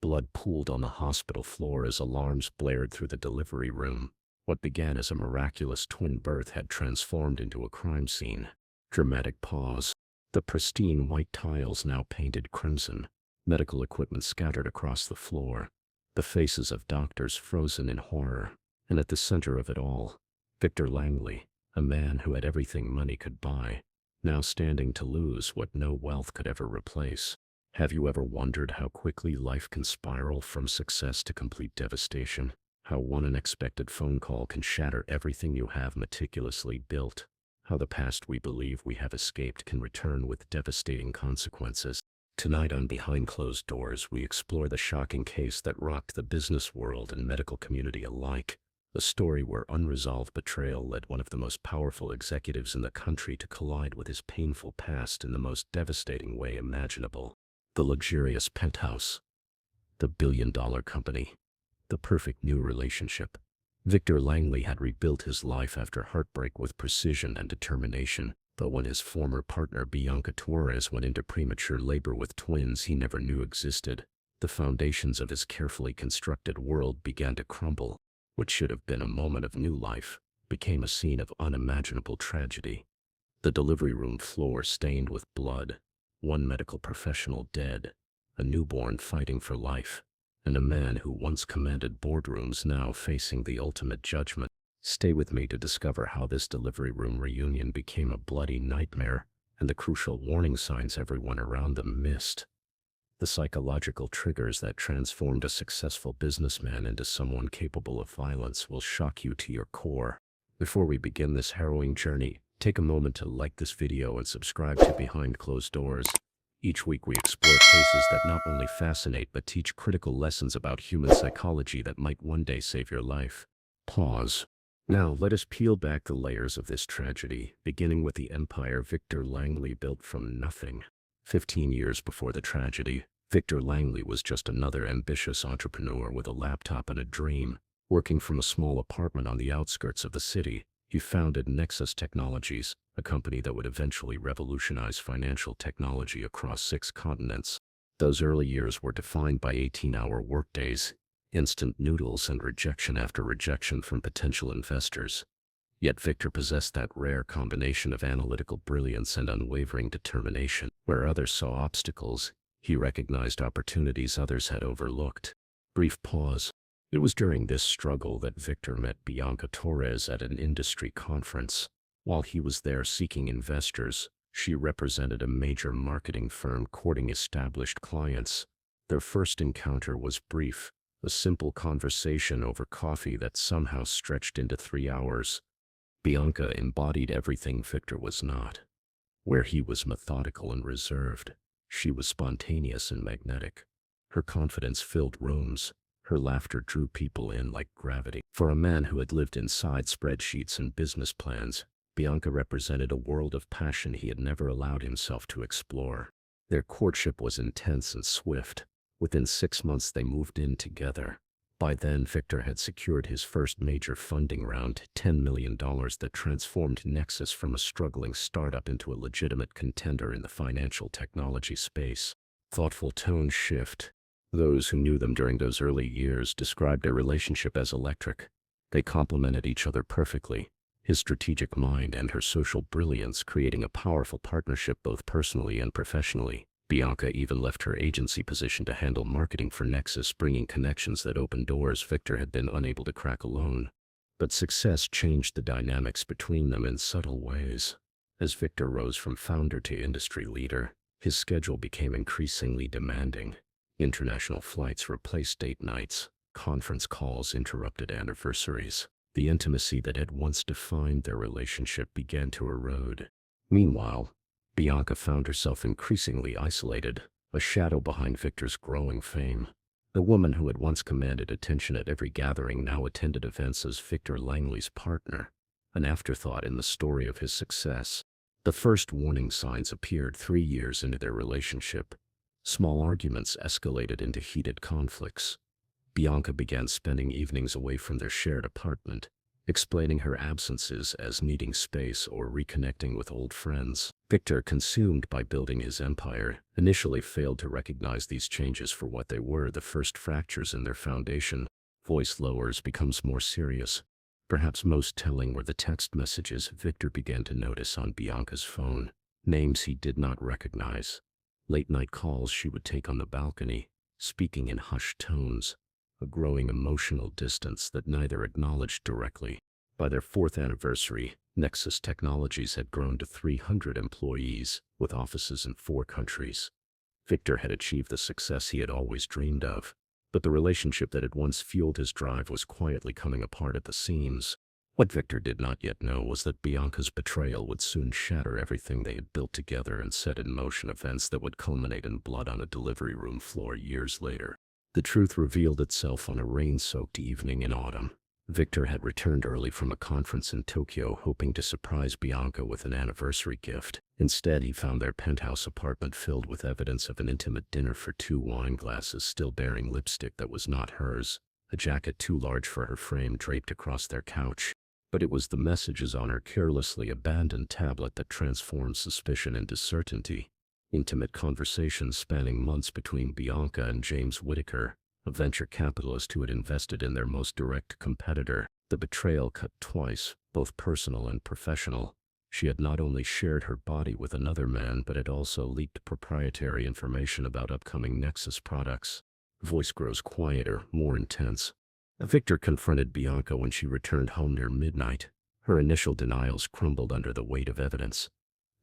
Blood pooled on the hospital floor as alarms blared through the delivery room. What began as a miraculous twin birth had transformed into a crime scene. Dramatic pause. The pristine white tiles now painted crimson. Medical equipment scattered across the floor. The faces of doctors frozen in horror. And at the center of it all, Victor Langley, a man who had everything money could buy, now standing to lose what no wealth could ever replace. Have you ever wondered how quickly life can spiral from success to complete devastation? How one unexpected phone call can shatter everything you have meticulously built? How the past we believe we have escaped can return with devastating consequences? Tonight on Behind Closed Doors, we explore the shocking case that rocked the business world and medical community alike. A story where unresolved betrayal led one of the most powerful executives in the country to collide with his painful past in the most devastating way imaginable. The luxurious penthouse, the billion-dollar company, the perfect new relationship. Victor Langley had rebuilt his life after heartbreak with precision and determination, but when his former partner Bianca Torres went into premature labor with twins he never knew existed, the foundations of his carefully constructed world began to crumble. What should have been a moment of new life became a scene of unimaginable tragedy. The delivery room floor stained with blood. One medical professional dead, a newborn fighting for life, and a man who once commanded boardrooms now facing the ultimate judgment. Stay with me to discover how this delivery room reunion became a bloody nightmare and the crucial warning signs everyone around them missed. The psychological triggers that transformed a successful businessman into someone capable of violence will shock you to your core. Before we begin this harrowing journey, take a moment to like this video and subscribe to Behind Closed Doors. Each week we explore cases that not only fascinate but teach critical lessons about human psychology that might one day save your life. Pause. Now let us peel back the layers of this tragedy, beginning with the empire Victor Langley built from nothing. 15 years before the tragedy, Victor Langley was just another ambitious entrepreneur with a laptop and a dream. Working from a small apartment on the outskirts of the city, he founded Nexus Technologies, a company that would eventually revolutionize financial technology across 6 continents. Those early years were defined by 18-hour workdays, instant noodles, and rejection after rejection from potential investors. Yet Victor possessed that rare combination of analytical brilliance and unwavering determination. Where others saw obstacles, he recognized opportunities others had overlooked. Brief pause. It was during this struggle that Victor met Bianca Torres at an industry conference. While he was there seeking investors, she represented a major marketing firm courting established clients. Their first encounter was brief, a simple conversation over coffee that somehow stretched into 3 hours. Bianca embodied everything Victor was not. Where he was methodical and reserved, she was spontaneous and magnetic. Her confidence filled rooms. Her laughter drew people in like gravity. For a man who had lived inside spreadsheets and business plans, Bianca represented a world of passion he had never allowed himself to explore. Their courtship was intense and swift. Within 6 months they moved in together. By then, Victor had secured his first major funding round, $10 million that transformed Nexus from a struggling startup into a legitimate contender in the financial technology space. Thoughtful tone shift. Those who knew them during those early years described their relationship as electric. They complemented each other perfectly, his strategic mind and her social brilliance creating a powerful partnership both personally and professionally. Bianca even left her agency position to handle marketing for Nexus, bringing connections that opened doors Victor had been unable to crack alone. But success changed the dynamics between them in subtle ways. As Victor rose from founder to industry leader, his schedule became increasingly demanding. International flights replaced date nights, conference calls interrupted anniversaries. The intimacy that had once defined their relationship began to erode. Meanwhile, Bianca found herself increasingly isolated, a shadow behind Victor's growing fame. The woman who had once commanded attention at every gathering now attended events as Victor Langley's partner, an afterthought in the story of his success. The first warning signs appeared 3 years into their relationship. Small arguments escalated into heated conflicts. Bianca began spending evenings away from their shared apartment, explaining her absences as needing space or reconnecting with old friends. Victor, consumed by building his empire, initially failed to recognize these changes for what they were: the first fractures in their foundation. Voice lowers, becomes more serious. Perhaps most telling were the text messages Victor began to notice on Bianca's phone. Names he did not recognize. Late-night calls she would take on the balcony, speaking in hushed tones. A growing emotional distance that neither acknowledged directly. By their 4th anniversary, Nexus Technologies had grown to 300 employees, with offices in 4 countries. Victor had achieved the success he had always dreamed of, but the relationship that had once fueled his drive was quietly coming apart at the seams. What Victor did not yet know was that Bianca's betrayal would soon shatter everything they had built together and set in motion events that would culminate in blood on a delivery room floor years later. The truth revealed itself on a rain-soaked evening in autumn. Victor had returned early from a conference in Tokyo, hoping to surprise Bianca with an anniversary gift. Instead, he found their penthouse apartment filled with evidence of an intimate dinner for 2 wine glasses still bearing lipstick that was not hers, a jacket too large for her frame draped across their couch. But it was the messages on her carelessly abandoned tablet that transformed suspicion into certainty. Intimate conversations spanning months between Bianca and James Whitaker, a venture capitalist who had invested in their most direct competitor. The betrayal cut twice, both personal and professional. She had not only shared her body with another man, but had also leaked proprietary information about upcoming Nexus products. Voice grows quieter, more intense. Victor confronted Bianca when she returned home near midnight. Her initial denials crumbled under the weight of evidence.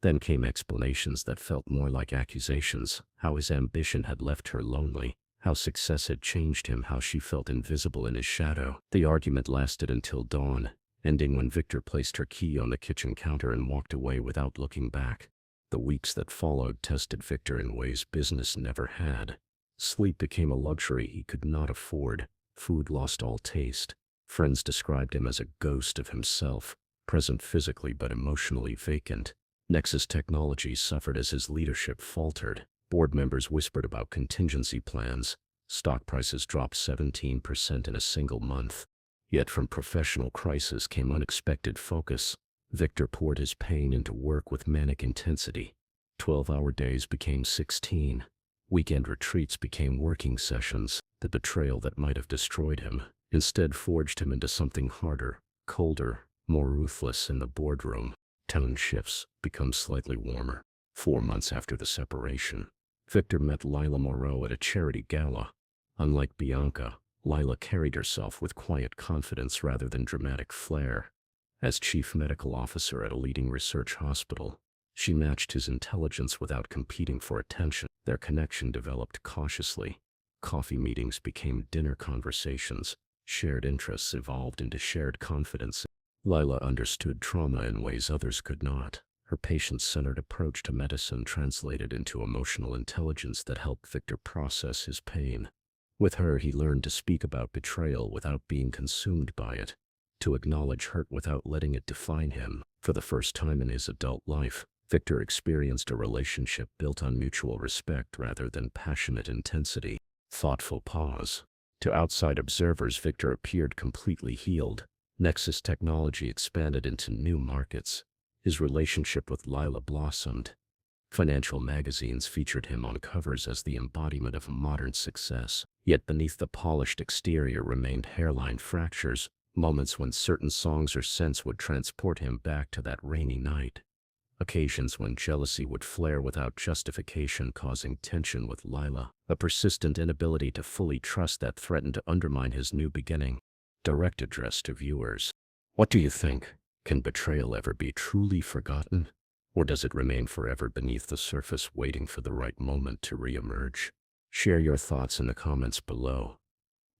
Then came explanations that felt more like accusations: how his ambition had left her lonely, how success had changed him, how she felt invisible in his shadow. The argument lasted until dawn, ending when Victor placed her key on the kitchen counter and walked away without looking back. The weeks that followed tested Victor in ways business never had. Sleep became a luxury he could not afford. Food lost all taste. Friends described him as a ghost of himself, present physically but emotionally vacant. Nexus Technologies suffered as his leadership faltered. Board members whispered about contingency plans. Stock prices dropped 17% in a single month. Yet from professional crisis came unexpected focus. Victor poured his pain into work with manic intensity. 12-hour days became 16. Weekend retreats became working sessions. The betrayal that might have destroyed him instead forged him into something harder, colder, more ruthless. In the boardroom, tone shifts, become slightly warmer. 4 months after the separation, Victor met Lila Moreau at a charity gala. Unlike Bianca, Lila carried herself with quiet confidence rather than dramatic flair. As chief medical officer at a leading research hospital, she matched his intelligence without competing for attention. Their connection developed cautiously. Coffee meetings became dinner conversations. Shared interests evolved into shared confidence. Lila understood trauma in ways others could not. Her patient-centered approach to medicine translated into emotional intelligence that helped Victor process his pain. With her, he learned to speak about betrayal without being consumed by it, to acknowledge hurt without letting it define him. For the first time in his adult life, Victor experienced a relationship built on mutual respect rather than passionate intensity. Thoughtful pause. To outside observers, Victor appeared completely healed. Nexus Technology expanded into new markets. His relationship with Lila blossomed. Financial magazines featured him on covers as the embodiment of modern success. Yet beneath the polished exterior remained hairline fractures, moments when certain songs or scents would transport him back to that rainy night. Occasions when jealousy would flare without justification, causing tension with Lila. A persistent inability to fully trust that threatened to undermine his new beginning. Direct address to viewers. What do you think? Can betrayal ever be truly forgotten? Or does it remain forever beneath the surface, waiting for the right moment to re-emerge? Share your thoughts in the comments below.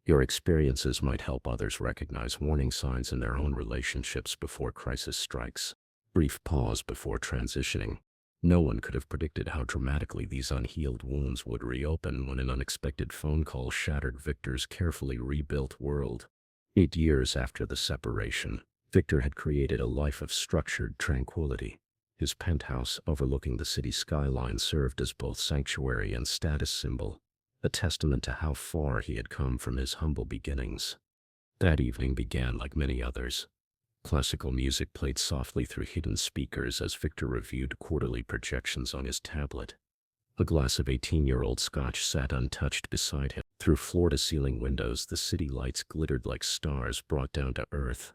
Your experiences might help others recognize warning signs in their own relationships before crisis strikes. Brief pause before transitioning. No one could have predicted how dramatically these unhealed wounds would reopen when an unexpected phone call shattered Victor's carefully rebuilt world. 8 years after the separation, Victor had created a life of structured tranquility. His penthouse overlooking the city skyline served as both sanctuary and status symbol, a testament to how far he had come from his humble beginnings. That evening began like many others. Classical music played softly through hidden speakers as Victor reviewed quarterly projections on his tablet. A glass of 18-year-old scotch sat untouched beside him. Through floor-to-ceiling windows, the city lights glittered like stars brought down to earth.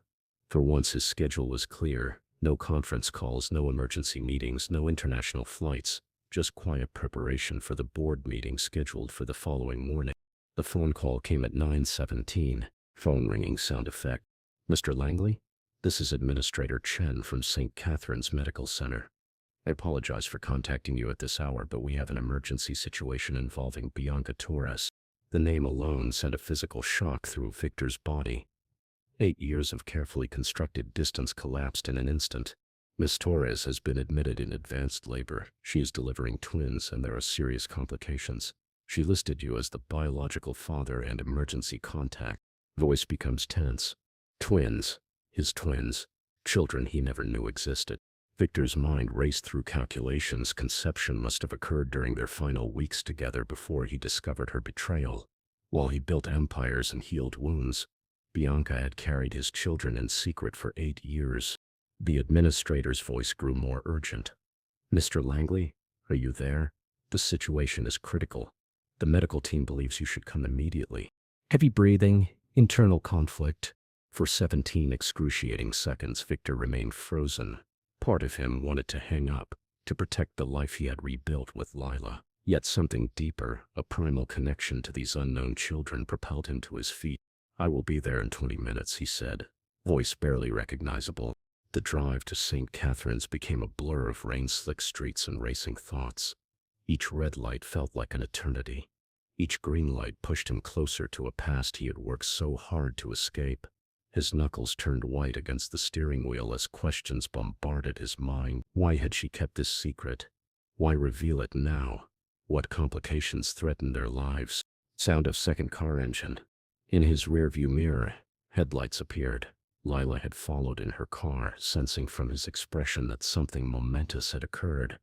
For once his schedule was clear. No conference calls, no emergency meetings, no international flights. Just quiet preparation for the board meeting scheduled for the following morning. The phone call came at 9:17. Phone ringing sound effect. Mr. Langley? This is Administrator Chen from St. Catherine's Medical Center. I apologize for contacting you at this hour, but we have an emergency situation involving Bianca Torres. The name alone sent a physical shock through Victor's body. 8 years of carefully constructed distance collapsed in an instant. Miss Torres has been admitted in advanced labor. She is delivering twins and there are serious complications. She listed you as the biological father and emergency contact. Voice becomes tense. Twins. His twins. Children he never knew existed. Victor's mind raced through calculations. Conception must have occurred during their final weeks together before he discovered her betrayal. While he built empires and healed wounds, Bianca had carried his children in secret for 8 years. The administrator's voice grew more urgent. Mr. Langley, are you there? The situation is critical. The medical team believes you should come immediately. Heavy breathing, internal conflict. For 17 excruciating seconds, Victor remained frozen. Part of him wanted to hang up, to protect the life he had rebuilt with Lila. Yet something deeper, a primal connection to these unknown children, propelled him to his feet. I will be there in 20 minutes, he said, voice barely recognizable. The drive to St. Catherine's became a blur of rain-slick streets and racing thoughts. Each red light felt like an eternity. Each green light pushed him closer to a past he had worked so hard to escape. His knuckles turned white against the steering wheel as questions bombarded his mind. Why had she kept this secret? Why reveal it now? What complications threatened their lives? Sound of second car engine. In his rearview mirror, headlights appeared. Lila had followed in her car, sensing from his expression that something momentous had occurred.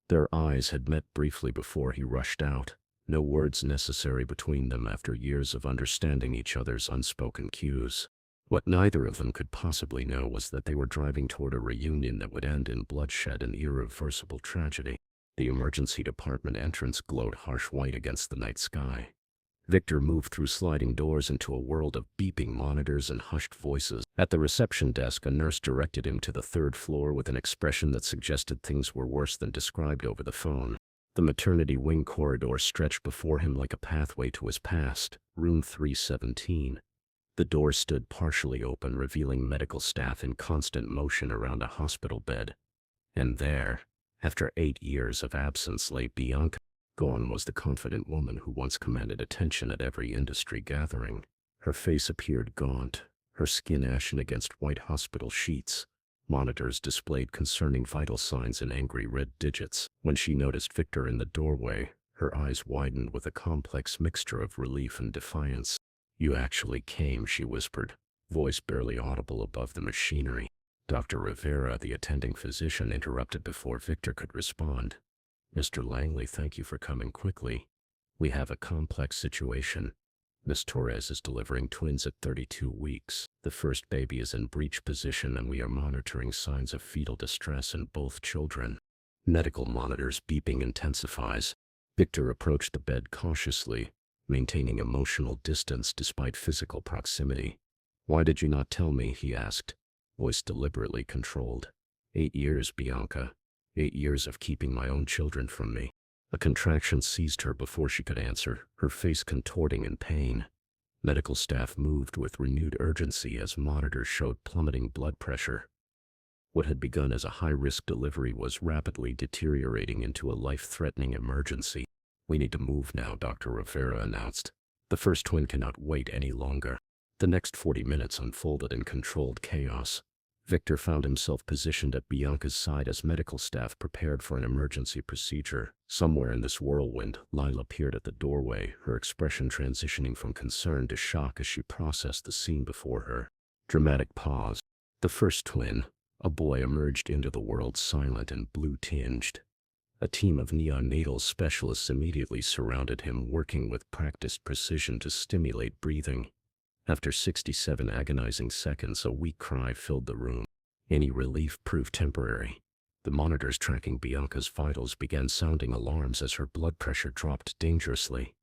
Their eyes had met briefly before he rushed out. No words necessary between them after years of understanding each other's unspoken cues. What neither of them could possibly know was that they were driving toward a reunion that would end in bloodshed and irreversible tragedy. The emergency department entrance glowed harsh white against the night sky. Victor moved through sliding doors into a world of beeping monitors and hushed voices. At the reception desk, a nurse directed him to the 3rd floor with an expression that suggested things were worse than described over the phone. The maternity wing corridor stretched before him like a pathway to his past. Room 317. The door stood partially open, revealing medical staff in constant motion around a hospital bed. And there, after 8 years of absence, lay Bianca. Gone was the confident woman who once commanded attention at every industry gathering. Her face appeared gaunt, her skin ashen against white hospital sheets. Monitors displayed concerning vital signs in angry red digits. When she noticed Victor in the doorway, her eyes widened with a complex mixture of relief and defiance. You actually came, she whispered, voice barely audible above the machinery. Dr. Rivera, the attending physician, interrupted before Victor could respond. Mr. Langley, thank you for coming quickly. We have a complex situation. Miss Torres is delivering twins at 32 weeks. The first baby is in breech position and we are monitoring signs of fetal distress in both children. Medical monitors beeping intensifies. Victor approached the bed cautiously, maintaining emotional distance despite physical proximity. Why did you not tell me? He asked, voice deliberately controlled. 8 years, Bianca. 8 years of keeping my own children from me. A contraction seized her before she could answer, her face contorting in pain. Medical staff moved with renewed urgency as monitors showed plummeting blood pressure. What had begun as a high-risk delivery was rapidly deteriorating into a life-threatening emergency. We need to move now, Dr. Rivera announced. The first twin cannot wait any longer. The next 40 minutes unfolded in controlled chaos. Victor found himself positioned at Bianca's side as medical staff prepared for an emergency procedure. Somewhere in this whirlwind, Lila appeared at the doorway, her expression transitioning from concern to shock as she processed the scene before her. Dramatic pause. The first twin, a boy, emerged into the world silent and blue-tinged. A team of neonatal specialists immediately surrounded him, working with practiced precision to stimulate breathing. After 67 agonizing seconds, a weak cry filled the room. Any relief proved temporary. The monitors tracking Bianca's vitals began sounding alarms as her blood pressure dropped dangerously.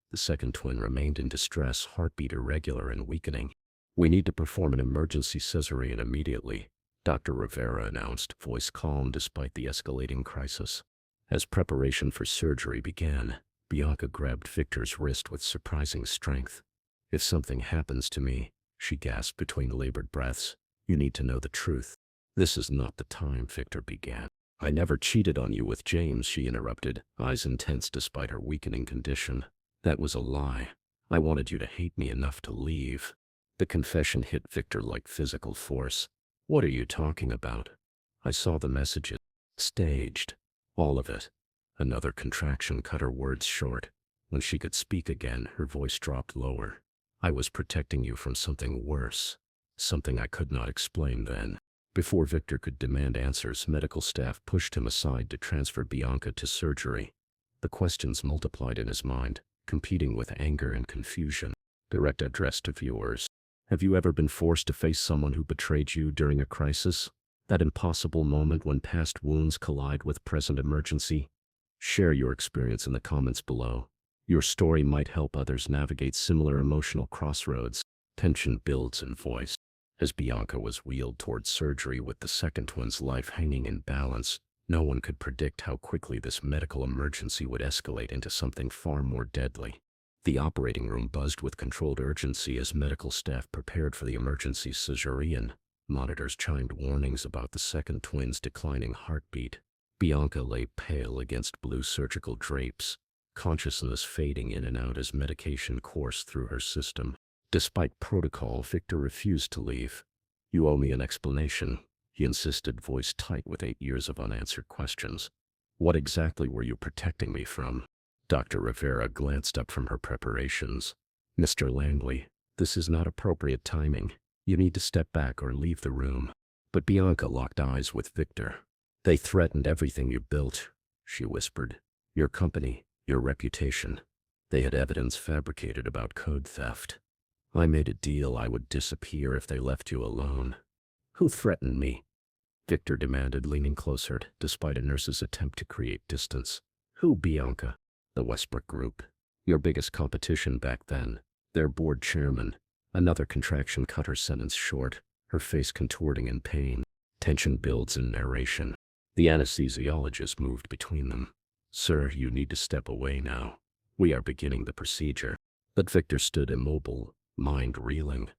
The second twin remained in distress, heartbeat irregular and weakening. "We need to perform an emergency cesarean immediately," Dr. Rivera announced, voice calm despite the escalating crisis. As preparation for surgery began, Bianca grabbed Victor's wrist with surprising strength. "If something happens to me," she gasped between labored breaths, "you need to know the truth." "This is not the time," Victor began. "I never cheated on you with James," she interrupted, eyes intense despite her weakening condition. "That was a lie. I wanted you to hate me enough to leave." The confession hit Victor like physical force. "What are you talking about? I saw the messages. Staged. All of it." Another contraction cut her words short. When she could speak again, her voice dropped lower. "I was protecting you from something worse. Something I could not explain then." Before Victor could demand answers, medical staff pushed him aside to transfer Bianca to surgery. The questions multiplied in his mind, competing with anger and confusion. Direct address to viewers. Have you ever been forced to face someone who betrayed you during a crisis? That impossible moment when past wounds collide with present emergency? Share your experience in the comments below. Your story might help others navigate similar emotional crossroads. Tension builds in voice. As Bianca was wheeled towards surgery with the second twin's life hanging in balance, no one could predict how quickly this medical emergency would escalate into something far more deadly. The operating room buzzed with controlled urgency as medical staff prepared for the emergency cesarean. Monitors chimed warnings about the second twin's declining heartbeat. Bianca lay pale against blue surgical drapes, consciousness fading in and out as medication coursed through her system. Despite protocol, Victor refused to leave. "You owe me an explanation," he insisted, voice tight with 8 years of unanswered questions. "What exactly were you protecting me from?" Dr. Rivera glanced up from her preparations. "Mr. Langley, this is not appropriate timing. You need to step back or leave the room." But Bianca locked eyes with Victor. "They threatened everything you built," she whispered. "Your company, your reputation. They had evidence fabricated about code theft. I made a deal I would disappear if they left you alone." "Who threatened me?" Victor demanded, leaning closer, despite a nurse's attempt to create distance. "Who, Bianca?" "The Westbrook Group. Your biggest competition back then. Their board chairman." Another contraction cut her sentence short, her face contorting in pain. Tension builds in narration. The anesthesiologist moved between them. "Sir, you need to step away now. We are beginning the procedure." But Victor stood immobile, mind reeling.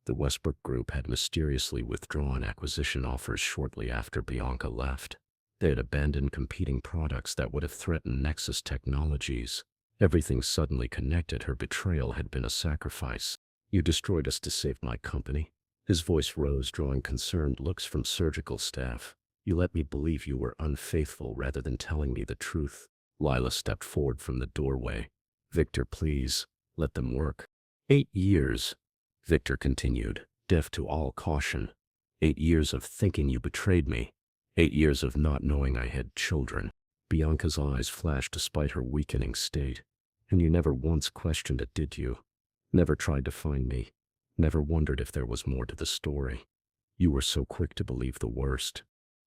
The Westbrook Group had mysteriously withdrawn acquisition offers shortly after Bianca left. They had abandoned competing products that would have threatened Nexus Technologies. Everything suddenly connected. Her betrayal had been a sacrifice. "You destroyed us to save my company." His voice rose, drawing concerned looks from surgical staff. "You let me believe you were unfaithful rather than telling me the truth." Lila stepped forward from the doorway. "Victor, please, let them work." 8 years, Victor continued, deaf to all caution. 8 years of thinking you betrayed me. 8 years of not knowing I had children. Bianca's eyes flashed despite her weakening state. "And you never once questioned it, did you? Never tried to find me. Never wondered if there was more to the story. You were so quick to believe the worst."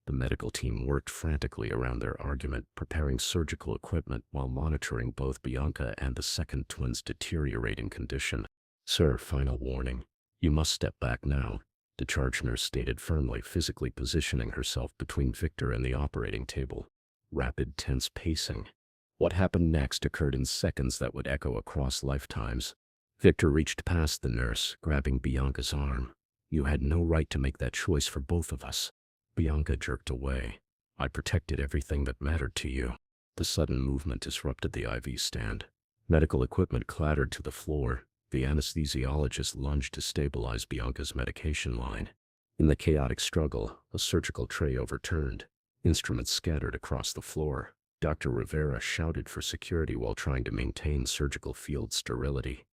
The medical team worked frantically around their argument, preparing surgical equipment while monitoring both Bianca and the second twin's deteriorating condition. "Sir, final warning. You must step back now," the charge nurse stated firmly, physically positioning herself between Victor and the operating table. Rapid, tense pacing. What happened next occurred in seconds that would echo across lifetimes. Victor reached past the nurse, grabbing Bianca's arm. "You had no right to make that choice for both of us." Bianca jerked away. "I protected everything that mattered to you." The sudden movement disrupted the IV stand. Medical equipment clattered to the floor. The anesthesiologist lunged to stabilize Bianca's medication line. In the chaotic struggle, a surgical tray overturned. Instruments scattered across the floor. Dr. Rivera shouted for security while trying to maintain surgical field sterility.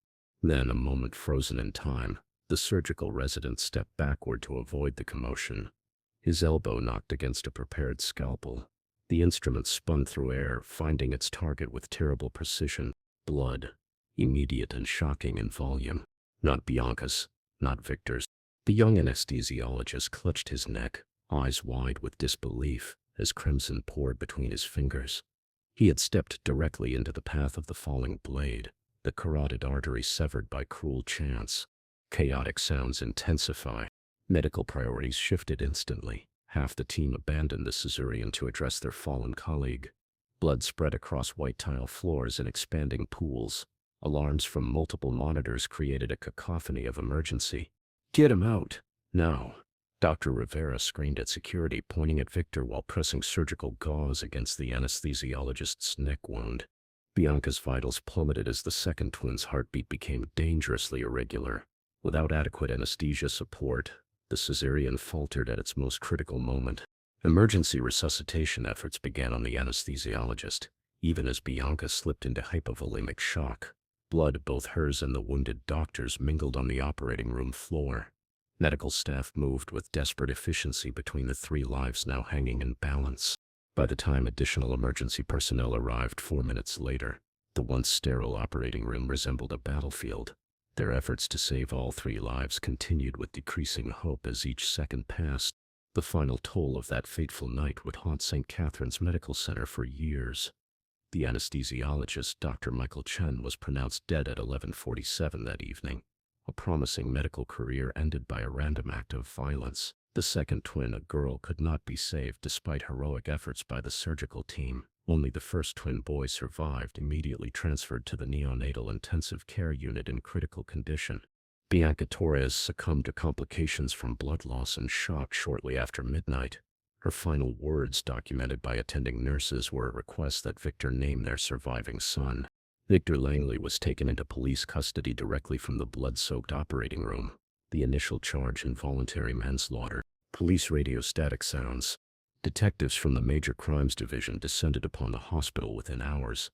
Then, a moment frozen in time, the surgical resident stepped backward to avoid the commotion. His elbow knocked against a prepared scalpel. The instrument spun through air, finding its target with terrible precision. Blood. Immediate and shocking in volume. Not Bianca's, not Victor's. The young anesthesiologist clutched his neck, eyes wide with disbelief, as crimson poured between his fingers. He had stepped directly into the path of the falling blade, the carotid artery severed by cruel chance. Chaotic sounds intensify. Medical priorities shifted instantly. Half the team abandoned the cesarean to address their fallen colleague. Blood spread across white tile floors in expanding pools. Alarms from multiple monitors created a cacophony of emergency. "Get him out, now!" Dr. Rivera screamed at security, pointing at Victor while pressing surgical gauze against the anesthesiologist's neck wound. Bianca's vitals plummeted as the second twin's heartbeat became dangerously irregular. Without adequate anesthesia support, the cesarean faltered at its most critical moment. Emergency resuscitation efforts began on the anesthesiologist, even as Bianca slipped into hypovolemic shock. Blood, both hers and the wounded doctor's, mingled on the operating room floor. Medical staff moved with desperate efficiency between the three lives now hanging in balance. By the time additional emergency personnel arrived 4 minutes later, the once sterile operating room resembled a battlefield. Their efforts to save all three lives continued with decreasing hope as each second passed. The final toll of that fateful night would haunt St. Catherine's Medical Center for years. The anesthesiologist, Dr. Michael Chen, was pronounced dead at 11:47 that evening. A promising medical career ended by a random act of violence. The second twin, a girl, could not be saved despite heroic efforts by the surgical team. Only the first twin boy survived, immediately transferred to the neonatal intensive care unit in critical condition. Bianca Torres succumbed to complications from blood loss and shock shortly after midnight. Her final words, documented by attending nurses, were a request that Victor name their surviving son. Victor Langley was taken into police custody directly from the blood-soaked operating room. The initial charge, involuntary manslaughter. Police radio static sounds. Detectives from the Major Crimes Division descended upon the hospital within hours.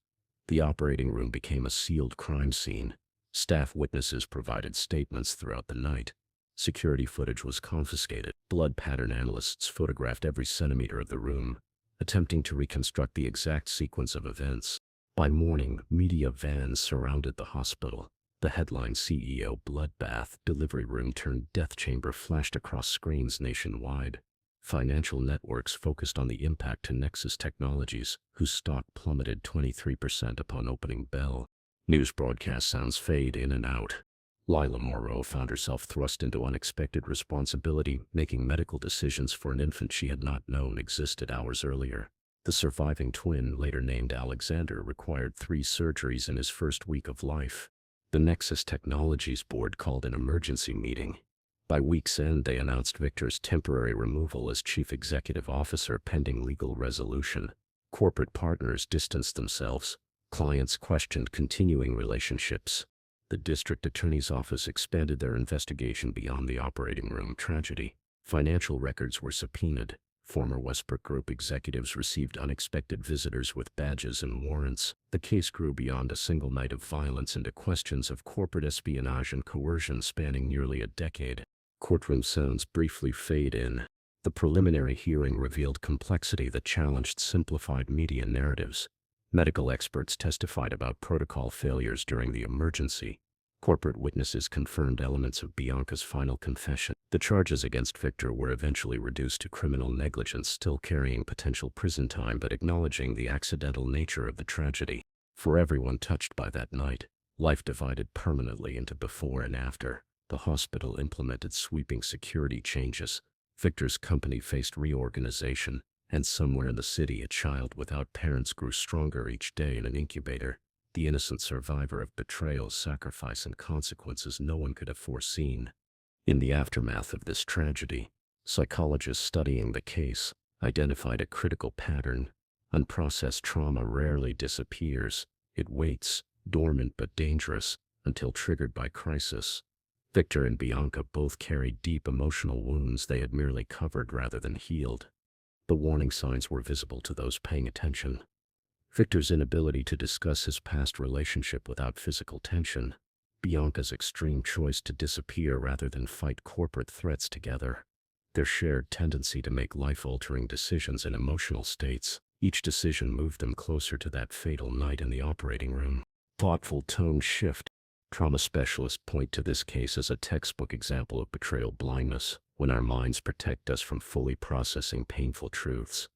The operating room became a sealed crime scene. Staff witnesses provided statements throughout the night. Security footage was confiscated. Blood pattern analysts photographed every centimeter of the room, attempting to reconstruct the exact sequence of events. By morning, media vans surrounded the hospital. The headline CEO bloodbath delivery room turned death chamber flashed across screens nationwide. Financial networks focused on the impact to Nexus Technologies, whose stock plummeted 23% upon opening bell. News broadcast sounds fade in and out. Lila Moreau found herself thrust into unexpected responsibility, making medical decisions for an infant she had not known existed hours earlier. The surviving twin, later named Alexander, required 3 surgeries in his first week of life. The Nexus Technologies board called an emergency meeting. By week's end, they announced Victor's temporary removal as chief executive officer pending legal resolution. Corporate partners distanced themselves. Clients questioned continuing relationships. The district attorney's office expanded their investigation beyond the operating room tragedy. Financial records were subpoenaed. Former Westbrook Group executives received unexpected visitors with badges and warrants. The case grew beyond a single night of violence into questions of corporate espionage and coercion spanning nearly a decade. Courtroom sounds briefly fade in. The preliminary hearing revealed complexity that challenged simplified media narratives. Medical experts testified about protocol failures during the emergency. Corporate witnesses confirmed elements of Bianca's final confession. The charges against Victor were eventually reduced to criminal negligence, still carrying potential prison time but acknowledging the accidental nature of the tragedy. For everyone touched by that night, life divided permanently into before and after. The hospital implemented sweeping security changes. Victor's company faced reorganization, and somewhere in the city a child without parents grew stronger each day in an incubator. The innocent survivor of betrayal, sacrifice, and consequences no one could have foreseen. In the aftermath of this tragedy, psychologists studying the case identified a critical pattern. Unprocessed trauma rarely disappears. It waits, dormant but dangerous, until triggered by crisis. Victor and Bianca both carried deep emotional wounds they had merely covered rather than healed. The warning signs were visible to those paying attention. Victor's inability to discuss his past relationship without physical tension. Bianca's extreme choice to disappear rather than fight corporate threats together. Their shared tendency to make life-altering decisions in emotional states. Each decision moved them closer to that fatal night in the operating room. Thoughtful tone shift. Trauma specialists point to this case as a textbook example of betrayal blindness, when our minds protect us from fully processing painful truths.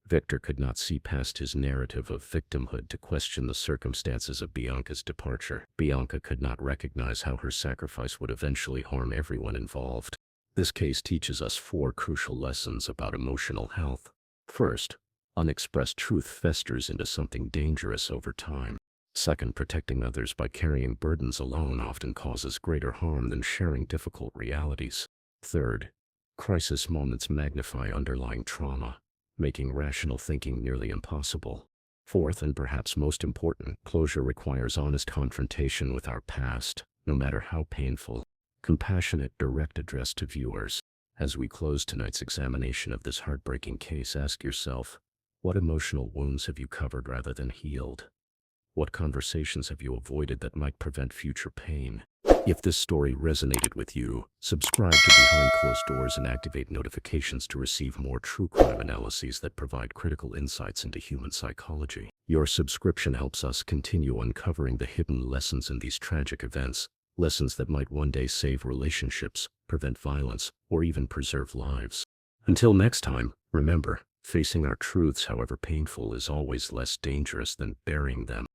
Victor could not see past his narrative of victimhood to question the circumstances of Bianca's departure. Bianca could not recognize how her sacrifice would eventually harm everyone involved. This case teaches us 4 crucial lessons about emotional health. First, unexpressed truth festers into something dangerous over time. Second, protecting others by carrying burdens alone often causes greater harm than sharing difficult realities. Third, crisis moments magnify underlying trauma, making rational thinking nearly impossible. Fourth, and perhaps most important, closure requires honest confrontation with our past, no matter how painful. Compassionate, direct address to viewers. As we close tonight's examination of this heartbreaking case, ask yourself, what emotional wounds have you covered rather than healed? What conversations have you avoided that might prevent future pain? If this story resonated with you, subscribe to Behind Closed Doors and activate notifications to receive more true crime analyses that provide critical insights into human psychology. Your subscription helps us continue uncovering the hidden lessons in these tragic events, lessons that might one day save relationships, prevent violence, or even preserve lives. Until next time, remember, facing our truths, however painful, is always less dangerous than burying them.